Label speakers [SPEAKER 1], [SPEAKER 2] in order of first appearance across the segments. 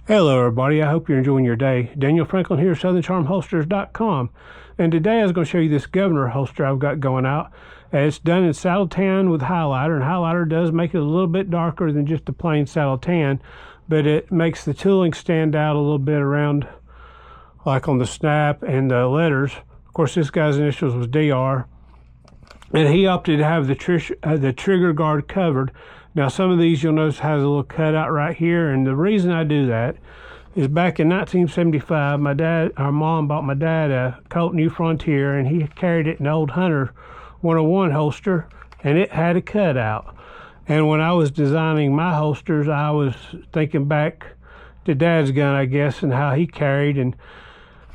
[SPEAKER 1] Hello everybody, I hope you're enjoying your day. Daniel Franklin here, SouthernCharmHolsters.com. And today I was going to show you this Governor holster I've got going out. It's done in saddle tan with highlighter, and highlighter does make it a little bit darker than just a plain saddle tan, but it makes the tooling stand out a little bit around, like on the snap and the letters. Of course, this guy's initials was DR, and he opted to have the trigger guard covered. Now, some of these you'll notice has a little cutout right here, and the reason I do that is back in 1975, our mom bought my dad a Colt New Frontier, and he carried it in an old Hunter 101 holster, and it had a cutout. And when I was designing my holsters, I was thinking back to Dad's gun, I guess, and how he carried, and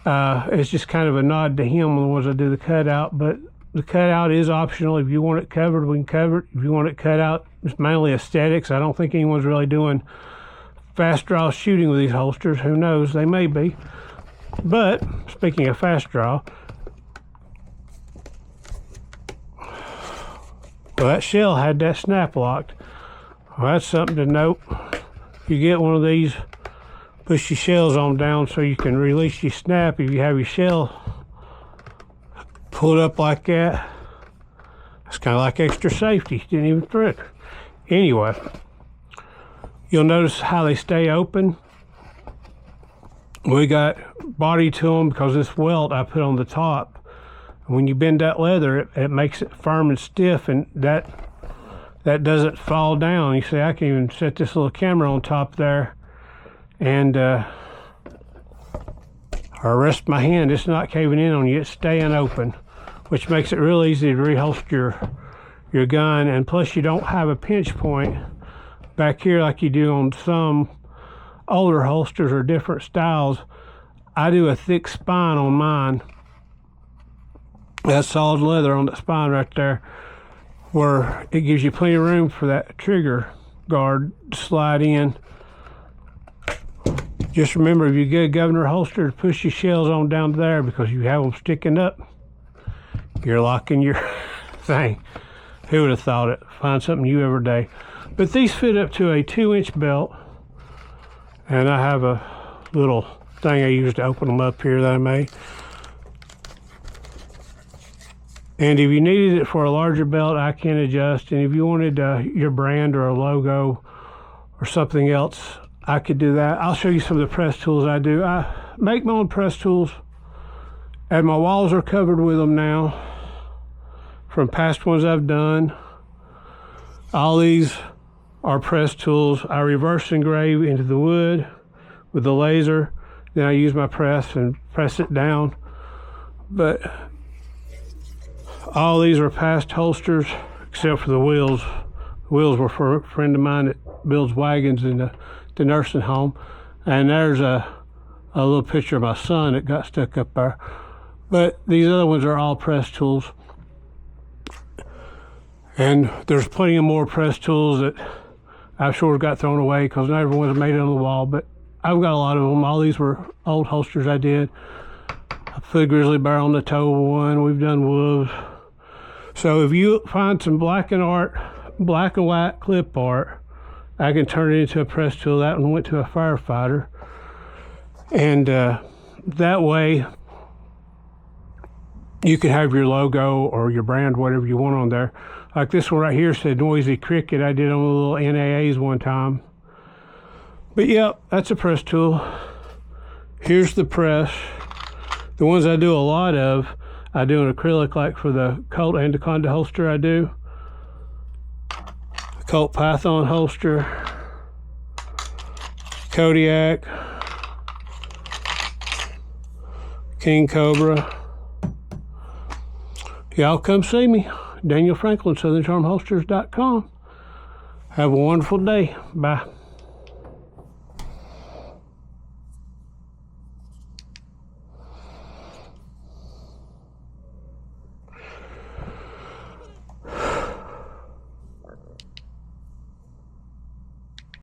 [SPEAKER 1] it's just kind of a nod to him when the ones I do the cutout. But the cutout is optional. If you want it covered, we can cover it. If you want it cut out, it's mainly aesthetics. I don't think anyone's really doing fast draw shooting with these holsters. Who knows? They may be. But speaking of fast draw, well, that shell had that snap locked. Well, that's something to note. If you get one of these, push your shells on down so you can release your snap. If you have your shell pulled up like that, it's kind of like extra safety. Didn't even threat. Anyway, you'll notice how they stay open. We got body to them because this welt I put on the top. When you bend that leather, it makes it firm and stiff, and that doesn't fall down. You see, I can even set this little camera on top there, and or rest my hand. It's not caving in on you. It's staying open, which makes it real easy to reholster your gun. And plus, you don't have a pinch point back here like you do on some older holsters or different styles. I do a thick spine on mine. That's solid leather on the spine right there, where it gives you plenty of room for that trigger guard to slide in. Just remember, if you get a Governor holster, push your shells on down there, because you have them sticking up, you're locking your thing. Who would have thought it? Find something new every day. But these fit up to a 2-inch belt, and I have a little thing I use to open them up here that I made. And if you needed it for a larger belt, I can adjust. And if you wanted your brand or a logo or something else, I could do that. I'll show you some of the press tools I do. I make my own press tools, and my walls are covered with them now from past ones I've done. All these are press tools. I reverse engrave into the wood with the laser. Then I use my press and press it down. But all these are past holsters, except for the wheels. The wheels were for a friend of mine that builds wagons in the nursing home. And there's a little picture of my son that got stuck up there. But these other ones are all press tools. And there's plenty of more press tools that I've sure got thrown away because not everyone's made it on the wall, but I've got a lot of them. All these were old holsters I did. I put a grizzly bear on the toe one. We've done wolves. So if you find some black and white clip art, I can turn it into a press tool. That one went to a firefighter. And that way you can have your logo or your brand, whatever you want on there. Like this one right here said Noisy Cricket. I did on the little NAAs one time. But yep, that's a press tool. Here's the press. The ones I do a lot of, I do an acrylic, like for the Colt Anaconda holster I do. The Colt Python holster. Kodiak. King Cobra. Y'all come see me. Daniel Franklin, SouthernCharmHolsters.com. Have a wonderful day. Bye.